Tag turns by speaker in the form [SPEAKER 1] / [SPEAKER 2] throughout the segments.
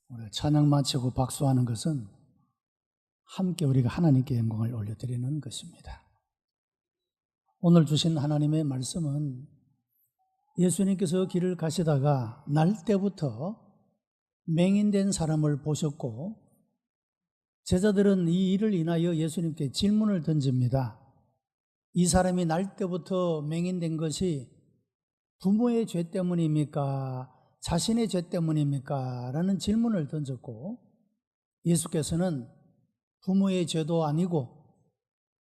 [SPEAKER 1] 우리가 찬양 마치고 박수하는 것은 함께 우리가 하나님께 영광을 올려드리는 것입니다. 오늘 주신 하나님의 말씀은 예수님께서 길을 가시다가 날 때부터 맹인된 사람을 보셨고 제자들은 이 일을 인하여 예수님께 질문을 던집니다. 이 사람이 날 때부터 맹인된 것이 부모의 죄 때문입니까? 자신의 죄 때문입니까? 라는 질문을 던졌고 예수께서는 부모의 죄도 아니고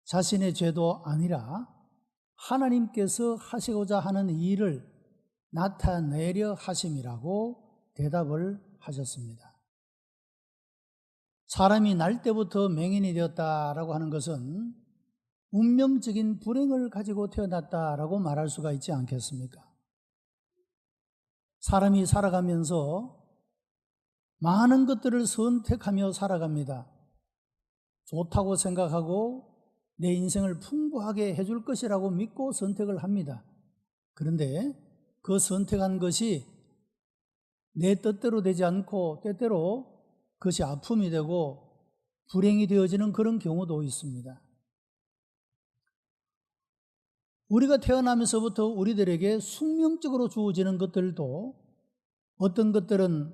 [SPEAKER 1] 자신의 죄도 아니라 하나님께서 하시고자 하는 일을 나타내려 하심이라고 대답을 하셨습니다. 사람이 날 때부터 맹인이 되었다라고 하는 것은 운명적인 불행을 가지고 태어났다라고 말할 수가 있지 않겠습니까? 사람이 살아가면서 많은 것들을 선택하며 살아갑니다. 좋다고 생각하고 내 인생을 풍부하게 해줄 것이라고 믿고 선택을 합니다. 그런데 그 선택한 것이 내 뜻대로 되지 않고 때때로 그것이 아픔이 되고 불행이 되어지는 그런 경우도 있습니다. 우리가 태어나면서부터 우리들에게 숙명적으로 주어지는 것들도 어떤 것들은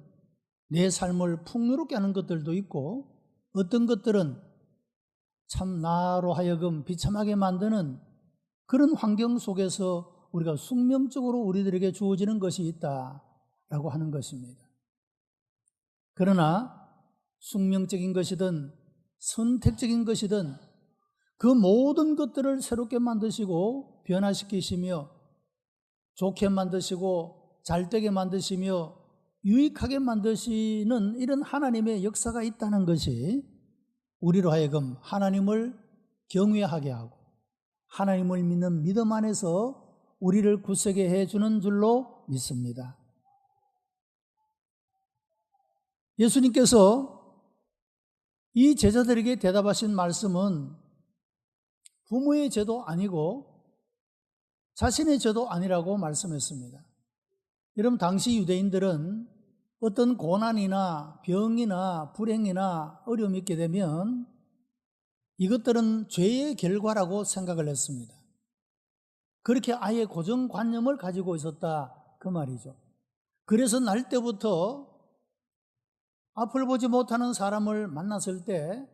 [SPEAKER 1] 내 삶을 풍요롭게 하는 것들도 있고 어떤 것들은 참 나로 하여금 비참하게 만드는 그런 환경 속에서 우리가 숙명적으로 우리들에게 주어지는 것이 있다라고 하는 것입니다. 그러나 숙명적인 것이든 선택적인 것이든 그 모든 것들을 새롭게 만드시고 변화시키시며 좋게 만드시고 잘되게 만드시며 유익하게 만드시는 이런 하나님의 역사가 있다는 것이 우리로 하여금 하나님을 경외하게 하고 하나님을 믿는 믿음 안에서 우리를 굳세게 해주는 줄로 믿습니다. 예수님께서 이 제자들에게 대답하신 말씀은 부모의 죄도 아니고 자신의 죄도 아니라고 말씀했습니다. 여러분, 당시 유대인들은 어떤 고난이나 병이나 불행이나 어려움이 있게 되면 이것들은 죄의 결과라고 생각을 했습니다. 그렇게 아예 고정관념을 가지고 있었다 그 말이죠. 그래서 날 때부터 앞을 보지 못하는 사람을 만났을 때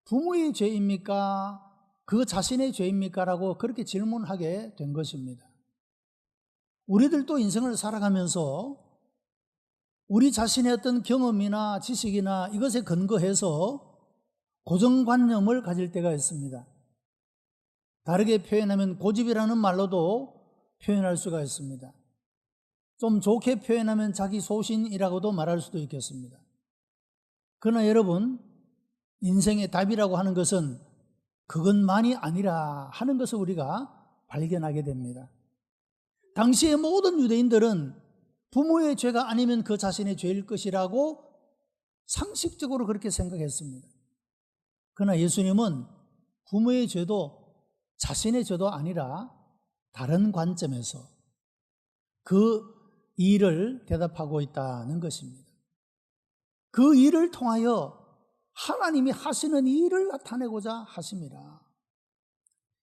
[SPEAKER 1] 부모의 죄입니까? 그 자신의 죄입니까? 라고 그렇게 질문하게 된 것입니다. 우리들도 인생을 살아가면서 우리 자신의 어떤 경험이나 지식이나 이것에 근거해서 고정관념을 가질 때가 있습니다. 다르게 표현하면 고집이라는 말로도 표현할 수가 있습니다. 좀 좋게 표현하면 자기 소신이라고도 말할 수도 있겠습니다. 그러나 여러분, 인생의 답이라고 하는 것은 그것만이 아니라 하는 것을 우리가 발견하게 됩니다. 당시의 모든 유대인들은 부모의 죄가 아니면 그 자신의 죄일 것이라고 상식적으로 그렇게 생각했습니다. 그러나 예수님은 부모의 죄도 자신의 죄도 아니라 다른 관점에서 그 일을 대답하고 있다는 것입니다. 그 일을 통하여 하나님이 하시는 일을 나타내고자 하십니다.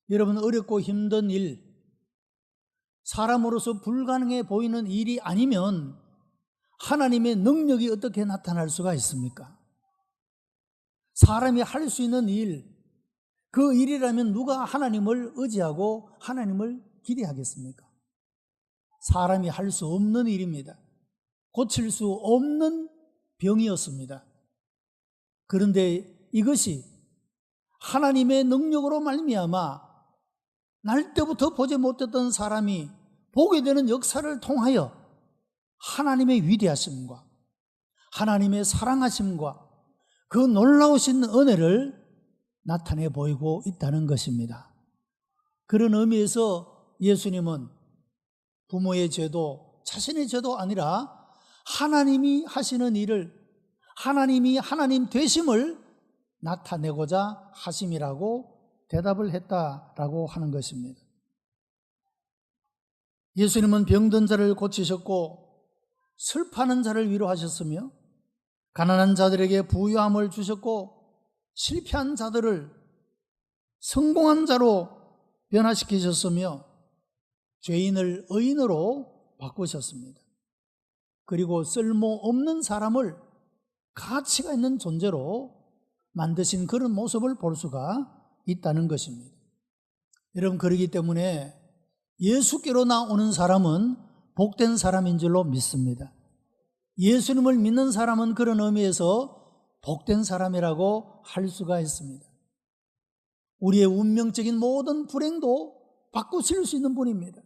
[SPEAKER 1] 여러분, 어렵고 힘든 일, 사람으로서 불가능해 보이는 일이 아니면 하나님의 능력이 어떻게 나타날 수가 있습니까? 사람이 할 수 있는 일, 그 일이라면 누가 하나님을 의지하고 하나님을 기대하겠습니까? 사람이 할 수 없는 일입니다. 고칠 수 없는 병이었습니다. 그런데 이것이 하나님의 능력으로 말미암아 날 때부터 보지 못했던 사람이 보게 되는 역사를 통하여 하나님의 위대하심과 하나님의 사랑하심과 그 놀라우신 은혜를 나타내 보이고 있다는 것입니다. 그런 의미에서 예수님은 부모의 죄도 자신의 죄도 아니라 하나님이 하시는 일을 하나님이 하나님 되심을 나타내고자 하심이라고 대답을 했다라고 하는 것입니다. 예수님은 병든 자를 고치셨고 슬퍼하는 자를 위로하셨으며 가난한 자들에게 부유함을 주셨고 실패한 자들을 성공한 자로 변화시키셨으며 죄인을 의인으로 바꾸셨습니다. 그리고 쓸모없는 사람을 가치가 있는 존재로 만드신 그런 모습을 볼 수가 있다는 것입니다. 여러분, 그러기 때문에 예수께로 나오는 사람은 복된 사람인 줄로 믿습니다. 예수님을 믿는 사람은 그런 의미에서 복된 사람이라고 할 수가 있습니다. 우리의 운명적인 모든 불행도 바꾸실 수 있는 분입니다.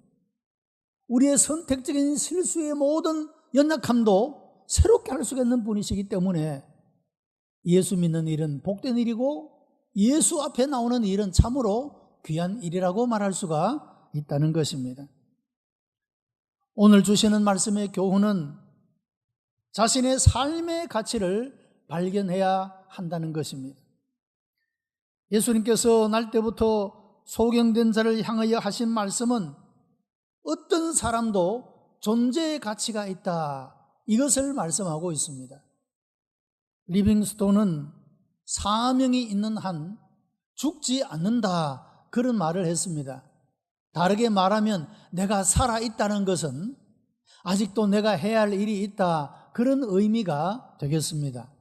[SPEAKER 1] 우리의 선택적인 실수의 모든 연약함도 새롭게 할 수 있는 분이시기 때문에 예수 믿는 일은 복된 일이고 예수 앞에 나오는 일은 참으로 귀한 일이라고 말할 수가 있다는 것입니다. 오늘 주시는 말씀의 교훈은 자신의 삶의 가치를 발견해야 한다는 것입니다. 예수님께서 날 때부터 소경된 자를 향하여 하신 말씀은 어떤 사람도 존재의 가치가 있다, 이것을 말씀하고 있습니다. 리빙스톤은 사명이 있는 한 죽지 않는다, 그런 말을 했습니다. 다르게 말하면 내가 살아있다는 것은 아직도 내가 해야 할 일이 있다, 그런 의미가 되겠습니다.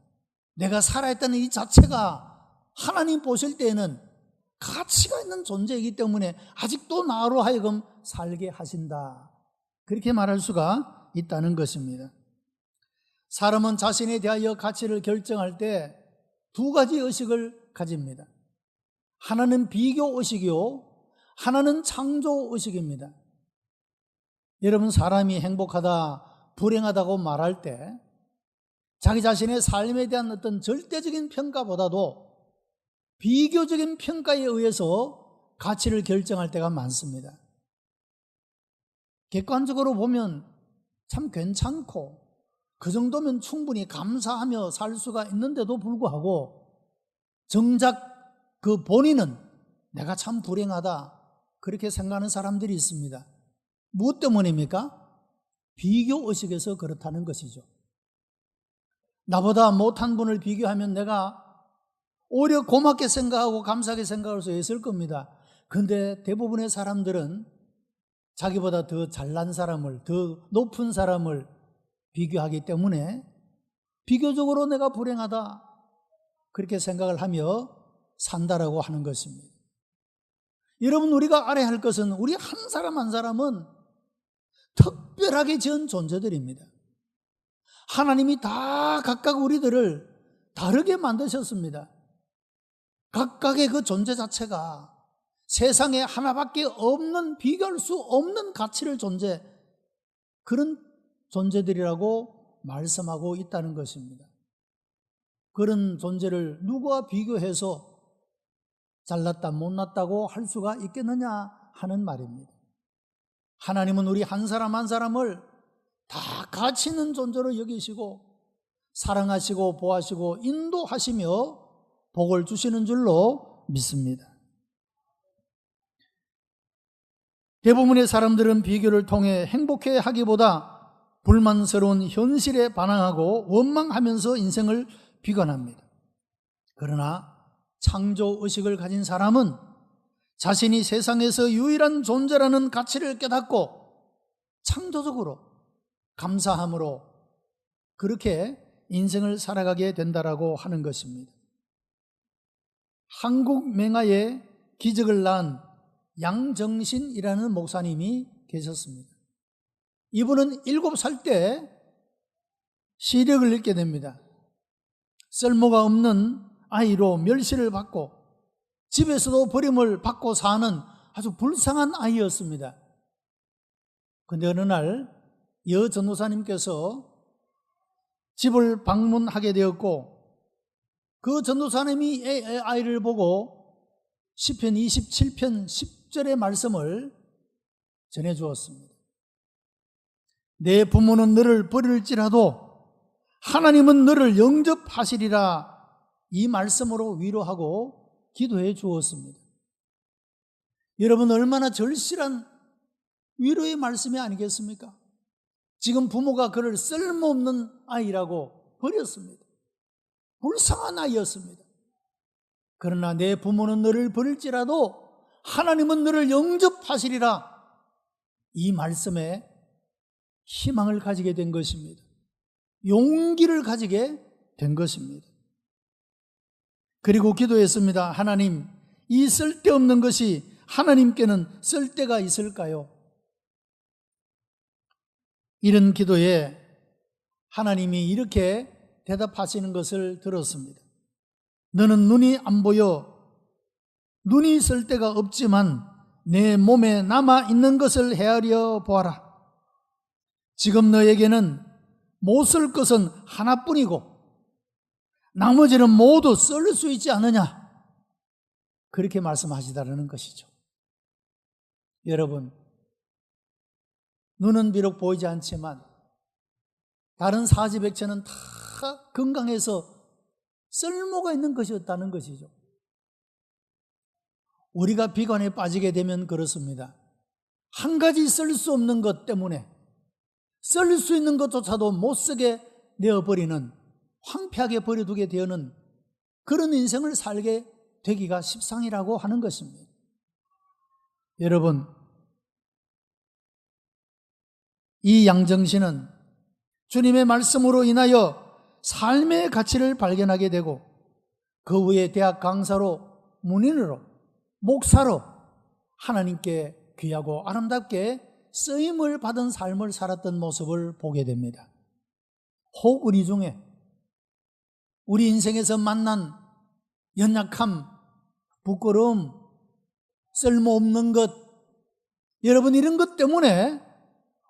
[SPEAKER 1] 내가 살아있다는 이 자체가 하나님 보실 때에는 가치가 있는 존재이기 때문에 아직도 나로 하여금 살게 하신다, 그렇게 말할 수가 있다는 것입니다. 사람은 자신에 대하여 가치를 결정할 때 두 가지 의식을 가집니다. 하나는 비교 의식이요, 하나는 창조 의식입니다. 여러분, 사람이 행복하다, 불행하다고 말할 때 자기 자신의 삶에 대한 어떤 절대적인 평가보다도 비교적인 평가에 의해서 가치를 결정할 때가 많습니다. 객관적으로 보면 참 괜찮고 그 정도면 충분히 감사하며 살 수가 있는데도 불구하고 정작 그 본인은 내가 참 불행하다, 그렇게 생각하는 사람들이 있습니다. 무엇 때문입니까? 비교의식에서 그렇다는 것이죠. 나보다 못한 분을 비교하면 내가 오히려 고맙게 생각하고 감사하게 생각할 수 있을 겁니다. 그런데 대부분의 사람들은 자기보다 더 잘난 사람을, 더 높은 사람을 비교하기 때문에 비교적으로 내가 불행하다, 그렇게 생각을 하며 산다라고 하는 것입니다. 여러분, 우리가 알아야 할 것은 우리 한 사람 한 사람은 특별하게 지은 존재들입니다. 하나님이 다 각각 우리들을 다르게 만드셨습니다. 각각의 그 존재 자체가 세상에 하나밖에 없는, 비교할 수 없는 가치를 그런 존재들이라고 말씀하고 있다는 것입니다. 그런 존재를 누구와 비교해서 잘났다 못났다고 할 수가 있겠느냐 하는 말입니다. 하나님은 우리 한 사람 한 사람을 다 가치 있는 존재로 여기시고 사랑하시고 보호하시고 인도하시며 복을 주시는 줄로 믿습니다. 대부분의 사람들은 비교를 통해 행복해하기보다 불만스러운 현실에 반항하고 원망하면서 인생을 비관합니다. 그러나 창조의식을 가진 사람은 자신이 세상에서 유일한 존재라는 가치를 깨닫고 창조적으로 감사함으로 그렇게 인생을 살아가게 된다라고 하는 것입니다. 한국 맹아의 기적을 낳은 양정신이라는 목사님이 계셨습니다. 이분은 7살 때 시력을 잃게 됩니다. 쓸모가 없는 아이로 멸시를 받고 집에서도 버림을 받고 사는 아주 불쌍한 아이였습니다. 그런데 어느 날 여 전도사님께서 집을 방문하게 되었고 그 전도사님이 아이를 보고 시편 27편 10절의 말씀을 전해주었습니다. 내 부모는 너를 버릴지라도 하나님은 너를 영접하시리라, 이 말씀으로 위로하고 기도해 주었습니다. 여러분, 얼마나 절실한 위로의 말씀이 아니겠습니까? 지금 부모가 그를 쓸모없는 아이라고 버렸습니다. 불쌍한 아이였습니다. 그러나 내 부모는 너를 버릴지라도 하나님은 너를 영접하시리라. 이 말씀에 희망을 가지게 된 것입니다. 용기를 가지게 된 것입니다. 그리고 기도했습니다. 하나님, 이 쓸데없는 것이 하나님께는 쓸데가 있을까요? 이런 기도에 하나님이 이렇게 대답하시는 것을 들었습니다. 너는 눈이 안 보여 눈이 쓸데가 없지만 내 몸에 남아있는 것을 헤아려 보아라. 지금 너에게는 못 쓸 것은 하나뿐이고 나머지는 모두 쓸 수 있지 않느냐. 그렇게 말씀하시다라는 것이죠. 여러분, 눈은 비록 보이지 않지만 다른 사지백체는 다 건강해서 쓸모가 있는 것이었다는 것이죠. 우리가 비관에 빠지게 되면 그렇습니다. 한 가지 쓸 수 없는 것 때문에 쓸 수 있는 것조차도 못 쓰게 내어버리는, 황폐하게 버려두게 되는 그런 인생을 살게 되기가 십상이라고 하는 것입니다. 여러분, 이 양정신은 주님의 말씀으로 인하여 삶의 가치를 발견하게 되고 그 후에 대학 강사로, 문인으로, 목사로 하나님께 귀하고 아름답게 쓰임을 받은 삶을 살았던 모습을 보게 됩니다. 혹 우리 중에 우리 인생에서 만난 연약함, 부끄러움, 쓸모없는 것, 여러분 이런 것 때문에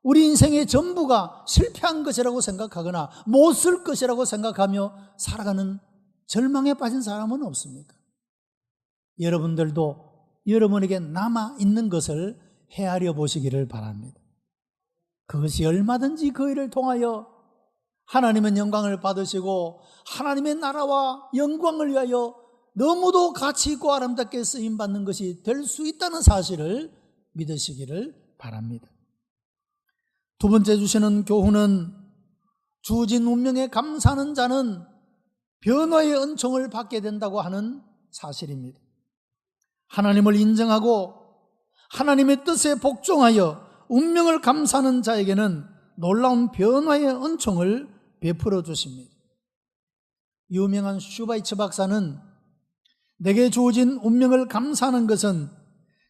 [SPEAKER 1] 우리 인생의 전부가 실패한 것이라고 생각하거나 못 쓸 것이라고 생각하며 살아가는 절망에 빠진 사람은 없습니까? 여러분들도 여러분에게 남아있는 것을 헤아려 보시기를 바랍니다. 그것이 얼마든지 그 일을 통하여 하나님의 영광을 받으시고 하나님의 나라와 영광을 위하여 너무도 가치 있고 아름답게 쓰임받는 것이 될 수 있다는 사실을 믿으시기를 바랍니다. 두 번째 주시는 교훈은 주어진 운명에 감사하는 자는 변화의 은총을 받게 된다고 하는 사실입니다. 하나님을 인정하고 하나님의 뜻에 복종하여 운명을 감사하는 자에게는 놀라운 변화의 은총을 베풀어 주십니다. 유명한 슈바이처 박사는 내게 주어진 운명을 감사하는 것은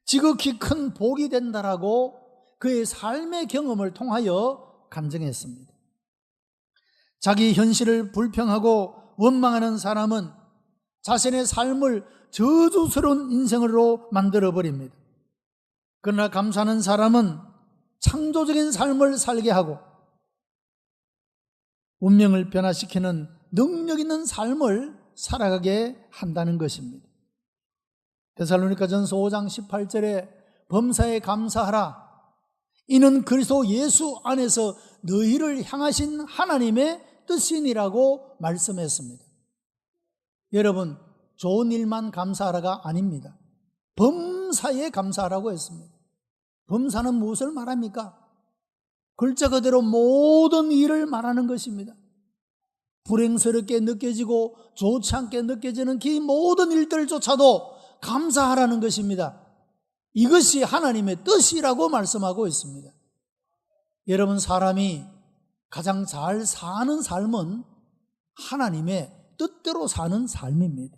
[SPEAKER 1] 지극히 큰 복이 된다라고 그의 삶의 경험을 통하여 간증했습니다. 자기 현실을 불평하고 원망하는 사람은 자신의 삶을 저주스러운 인생으로 만들어버립니다. 그러나 감사하는 사람은 창조적인 삶을 살게 하고 운명을 변화시키는 능력 있는 삶을 살아가게 한다는 것입니다. 데살로니가전서 5장 18절에 범사에 감사하라. 이는 그리스도 예수 안에서 너희를 향하신 하나님의 뜻이니라고 말씀했습니다. 여러분, 좋은 일만 감사하라가 아닙니다. 범사에 감사하라고 했습니다. 범사는 무엇을 말합니까? 글자 그대로 모든 일을 말하는 것입니다. 불행스럽게 느껴지고 좋지 않게 느껴지는 그 모든 일들조차도 감사하라는 것입니다. 이것이 하나님의 뜻이라고 말씀하고 있습니다. 여러분, 사람이 가장 잘 사는 삶은 하나님의 뜻대로 사는 삶입니다.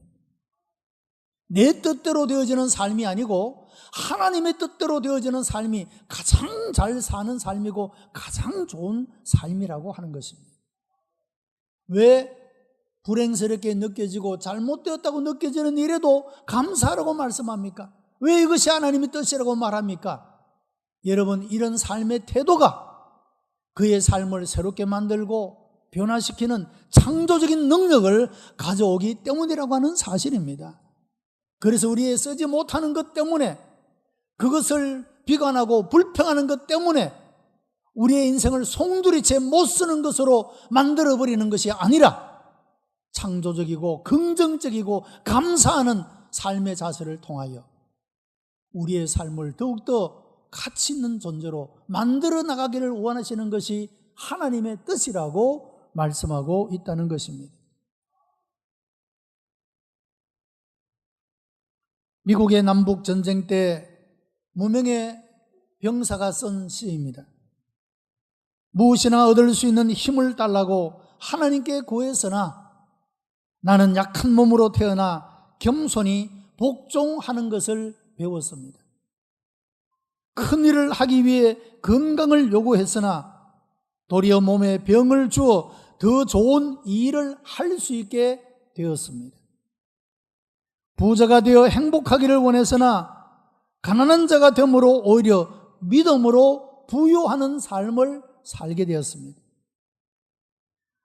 [SPEAKER 1] 내 뜻대로 되어지는 삶이 아니고 하나님의 뜻대로 되어지는 삶이 가장 잘 사는 삶이고 가장 좋은 삶이라고 하는 것입니다. 왜 불행스럽게 느껴지고 잘못되었다고 느껴지는 일에도 감사하라고 말씀합니까? 왜 이것이 하나님의 뜻이라고 말합니까? 여러분, 이런 삶의 태도가 그의 삶을 새롭게 만들고 변화시키는 창조적인 능력을 가져오기 때문이라고 하는 사실입니다. 그래서 우리의 쓰지 못하는 것 때문에, 그것을 비관하고 불평하는 것 때문에 우리의 인생을 송두리째 못 쓰는 것으로 만들어버리는 것이 아니라 창조적이고 긍정적이고 감사하는 삶의 자세를 통하여 우리의 삶을 더욱더 가치 있는 존재로 만들어 나가기를 원하시는 것이 하나님의 뜻이라고 말씀하고 있다는 것입니다. 미국의 남북 전쟁 때 무명의 병사가 쓴 시입니다. 무엇이나 얻을 수 있는 힘을 달라고 하나님께 구했으나 나는 약한 몸으로 태어나 겸손히 복종하는 것을 배웠습니다. 큰 일을 하기 위해 건강을 요구했으나 도리어 몸에 병을 주어 더 좋은 일을 할 수 있게 되었습니다. 부자가 되어 행복하기를 원했으나 가난한 자가 됨으로 오히려 믿음으로 부유하는 삶을 살게 되었습니다.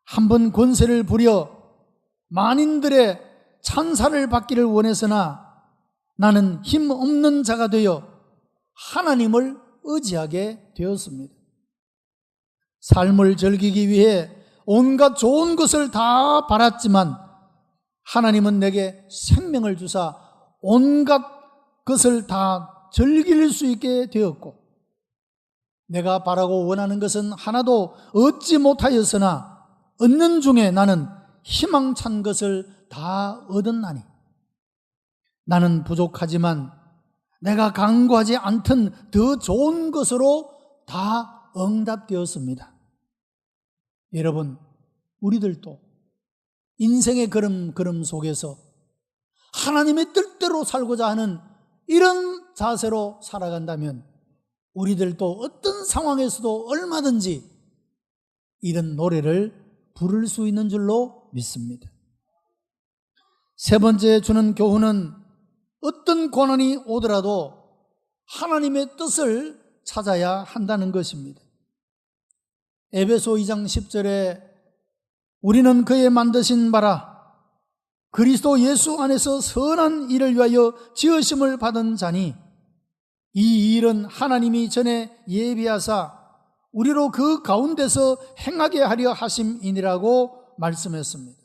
[SPEAKER 1] 한번 권세를 부려 만인들의 찬사를 받기를 원했으나 나는 힘없는 자가 되어 하나님을 의지하게 되었습니다. 삶을 즐기기 위해 온갖 좋은 것을 다 바랐지만 하나님은 내게 생명을 주사 온갖 것을 다 즐길 수 있게 되었고 내가 바라고 원하는 것은 하나도 얻지 못하였으나 얻는 중에 나는 희망찬 것을 다 얻었나니 나는 부족하지만 내가 간구하지 않던 더 좋은 것으로 다 응답되었습니다. 여러분, 우리들도 인생의 걸음 속에서 하나님의 뜻대로 살고자 하는 이런 자세로 살아간다면 우리들도 어떤 상황에서도 얼마든지 이런 노래를 부를 수 있는 줄로 믿습니다. 세 번째 주는 교훈은 어떤 고난이 오더라도 하나님의 뜻을 찾아야 한다는 것입니다. 에베소 2장 10절에 우리는 그의 만드신 바라 그리스도 예수 안에서 선한 일을 위하여 지으심을 받은 자니 이 일은 하나님이 전에 예비하사 우리로 그 가운데서 행하게 하려 하심이니라고 말씀했습니다.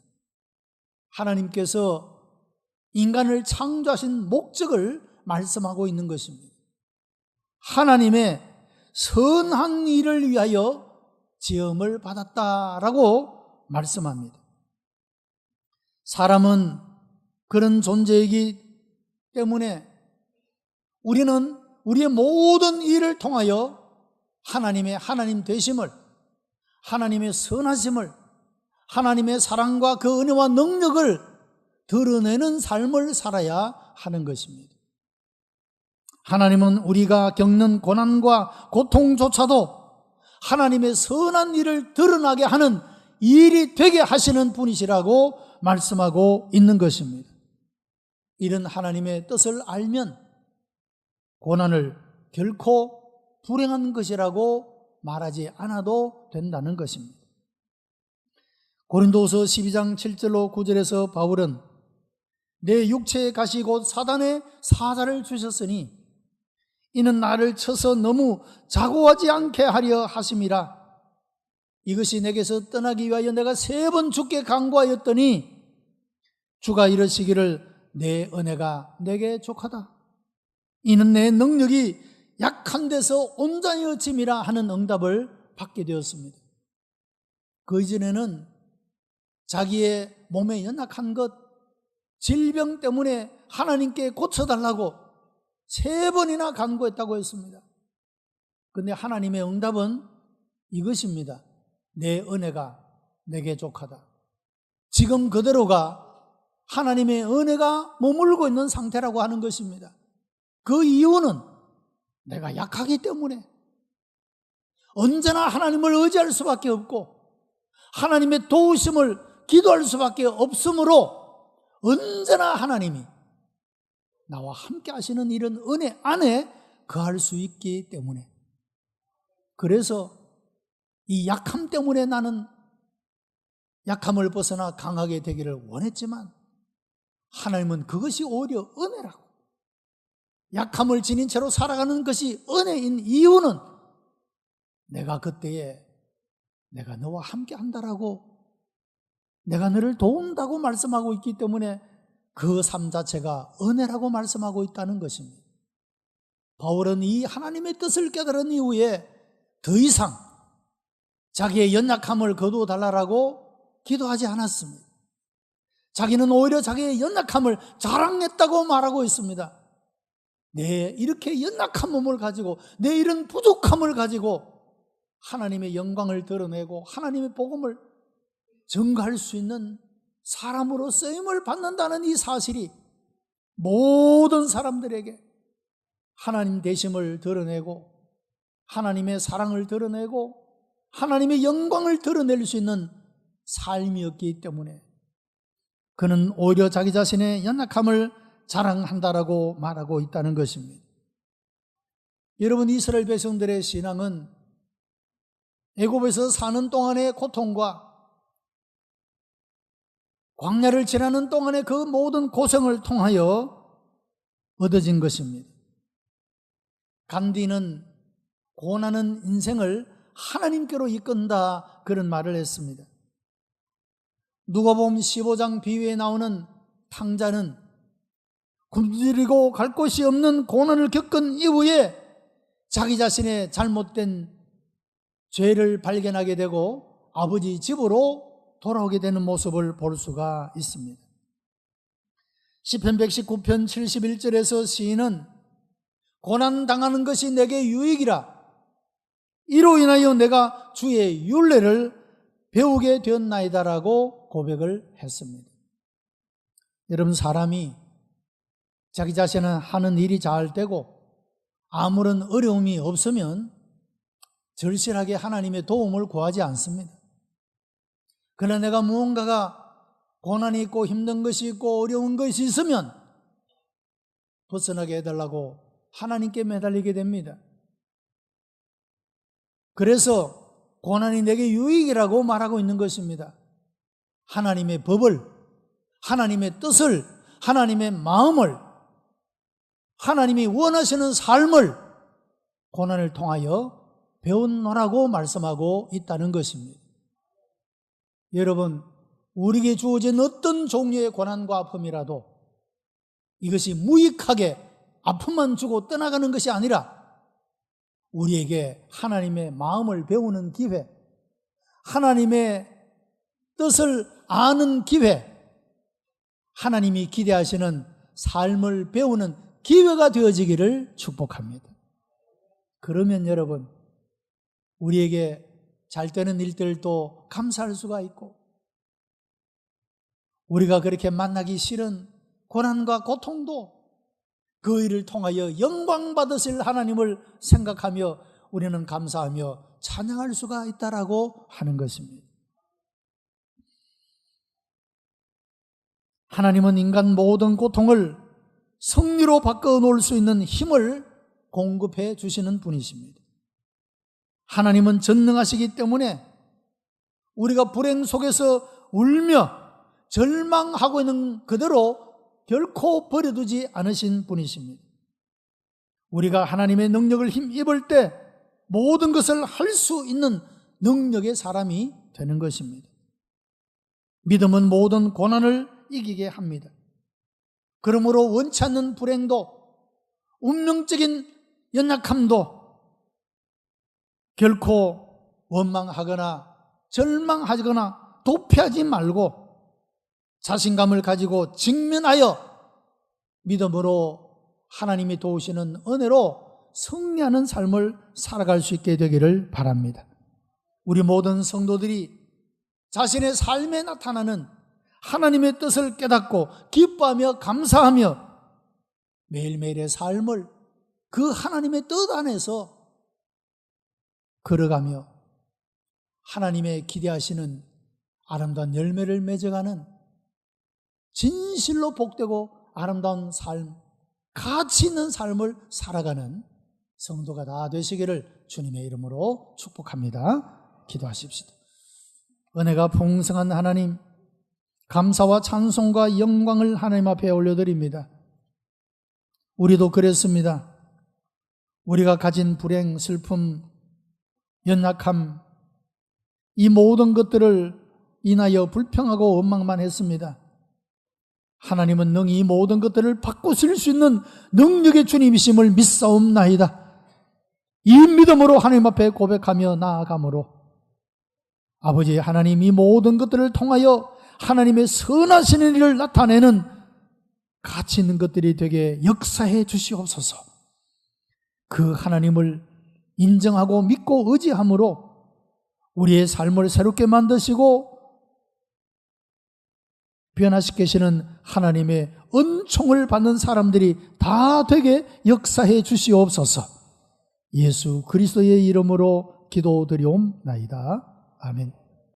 [SPEAKER 1] 하나님께서 인간을 창조하신 목적을 말씀하고 있는 것입니다. 하나님의 선한 일을 위하여 지음을 받았다라고 말씀합니다. 사람은 그런 존재이기 때문에 우리는 우리의 모든 일을 통하여 하나님의 하나님 되심을, 하나님의 선하심을, 하나님의 사랑과 그 은혜와 능력을 드러내는 삶을 살아야 하는 것입니다. 하나님은 우리가 겪는 고난과 고통조차도 하나님의 선한 일을 드러나게 하는 일이 되게 하시는 분이시라고 말씀하고 있는 것입니다. 이런 하나님의 뜻을 알면 고난을 결코 불행한 것이라고 말하지 않아도 된다는 것입니다. 고린도후서 12장 7절로 9절에서 바울은 내 육체의 가시 곧 사단의 사자를 주셨으니 이는 나를 쳐서 너무 자고하지 않게 하려 하심이라. 이것이 내게서 떠나기 위하여 내가 3번 주께 간구하였더니 주가 이르시기를 내 은혜가 내게 족하다. 이는 내 능력이 약한 데서 온전히 얻힘이라 하는 응답을 받게 되었습니다. 그 이전에는 자기의 몸에 연약한 것, 질병 때문에 하나님께 고쳐달라고 3번이나 간구했다고 했습니다. 그런데 하나님의 응답은 이것입니다. 내 은혜가 내게 족하다. 지금 그대로가 하나님의 은혜가 머물고 있는 상태라고 하는 것입니다. 그 이유는 내가 약하기 때문에 언제나 하나님을 의지할 수밖에 없고 하나님의 도우심을 기도할 수밖에 없으므로 언제나 하나님이 나와 함께 하시는 이런 은혜 안에 거할 수 있기 때문에, 그래서 이 약함 때문에 나는 약함을 벗어나 강하게 되기를 원했지만 하나님은 그것이 오히려 은혜라고, 약함을 지닌 채로 살아가는 것이 은혜인 이유는 내가 그때에 내가 너와 함께 한다라고, 내가 너를 도운다고 말씀하고 있기 때문에 그 삶 자체가 은혜라고 말씀하고 있다는 것입니다. 바울은 이 하나님의 뜻을 깨달은 이후에 더 이상 자기의 연약함을 거두어달라고 기도하지 않았습니다. 자기는 오히려 자기의 연약함을 자랑했다고 말하고 있습니다. 내 이렇게 연약한 몸을 가지고 내 이런 부족함을 가지고 하나님의 영광을 드러내고 하나님의 복음을 전가할 수 있는 사람으로 쓰임을 받는다는 이 사실이 모든 사람들에게 하나님 되심을 드러내고 하나님의 사랑을 드러내고 하나님의 영광을 드러낼 수 있는 삶이었기 때문에 그는 오히려 자기 자신의 연약함을 자랑한다라고 말하고 있다는 것입니다. 여러분, 이스라엘 백성들의 신앙은 애굽에서 사는 동안의 고통과 광야를 지나는 동안의 그 모든 고생을 통하여 얻어진 것입니다. 간디는 고난은 인생을 하나님께로 이끈다, 그런 말을 했습니다. 누가복음 15장 비유에 나오는 탕자는 굶주리고 갈 곳이 없는 고난을 겪은 이후에 자기 자신의 잘못된 죄를 발견하게 되고 아버지 집으로 돌아오게 되는 모습을 볼 수가 있습니다. 시편 119편 71절에서 시인은 고난당하는 것이 내게 유익이라, 이로 인하여 내가 주의 율례를 배우게 되었나이다라고 고백을 했습니다. 여러분, 사람이 자기 자신은 하는 일이 잘 되고 아무런 어려움이 없으면 절실하게 하나님의 도움을 구하지 않습니다. 그러나 내가 무언가가 고난이 있고 힘든 것이 있고 어려운 것이 있으면 벗어나게 해달라고 하나님께 매달리게 됩니다. 그래서 고난이 내게 유익이라고 말하고 있는 것입니다. 하나님의 법을, 하나님의 뜻을, 하나님의 마음을, 하나님이 원하시는 삶을 고난을 통하여 배웠노라고 말씀하고 있다는 것입니다. 여러분, 우리에게 주어진 어떤 종류의 고난과 아픔이라도 이것이 무익하게 아픔만 주고 떠나가는 것이 아니라 우리에게 하나님의 마음을 배우는 기회, 하나님의 뜻을 아는 기회, 하나님이 기대하시는 삶을 배우는 기회가 되어지기를 축복합니다. 그러면 여러분, 우리에게 잘 되는 일들도 감사할 수가 있고 우리가 그렇게 만나기 싫은 고난과 고통도 그 일을 통하여 영광 받으실 하나님을 생각하며 우리는 감사하며 찬양할 수가 있다라고 하는 것입니다. 하나님은 인간 모든 고통을 승리로 바꿔놓을 수 있는 힘을 공급해 주시는 분이십니다. 하나님은 전능하시기 때문에 우리가 불행 속에서 울며 절망하고 있는 그대로 결코 버려두지 않으신 분이십니다. 우리가 하나님의 능력을 힘입을 때 모든 것을 할 수 있는 능력의 사람이 되는 것입니다. 믿음은 모든 고난을 이기게 합니다. 그러므로 원치 않는 불행도 운명적인 연약함도 결코 원망하거나 절망하거나 도피하지 말고 자신감을 가지고 직면하여 믿음으로 하나님이 도우시는 은혜로 승리하는 삶을 살아갈 수 있게 되기를 바랍니다. 우리 모든 성도들이 자신의 삶에 나타나는 하나님의 뜻을 깨닫고 기뻐하며 감사하며 매일매일의 삶을 그 하나님의 뜻 안에서 걸어가며 하나님의 기대하시는 아름다운 열매를 맺어가는 진실로 복되고 아름다운 삶, 가치 있는 삶을 살아가는 성도가 다 되시기를 주님의 이름으로 축복합니다. 기도하십시다. 은혜가 풍성한 하나님, 감사와 찬송과 영광을 하나님 앞에 올려드립니다. 우리도 그랬습니다. 우리가 가진 불행, 슬픔, 연약함, 이 모든 것들을 인하여 불평하고 원망만 했습니다. 하나님은 능히 이 모든 것들을 바꾸실 수 있는 능력의 주님이심을 믿사옵나이다. 이 믿음으로 하나님 앞에 고백하며 나아가므로 아버지 하나님, 이 모든 것들을 통하여 하나님의 선하신 일을 나타내는 가치 있는 것들이 되게 역사해 주시옵소서. 그 하나님을 인정하고 믿고 의지함으로 우리의 삶을 새롭게 만드시고 변화시키시는 하나님의 은총을 받는 사람들이 다 되게 역사해 주시옵소서. 예수 그리스도의 이름으로 기도드리옵나이다. 아멘.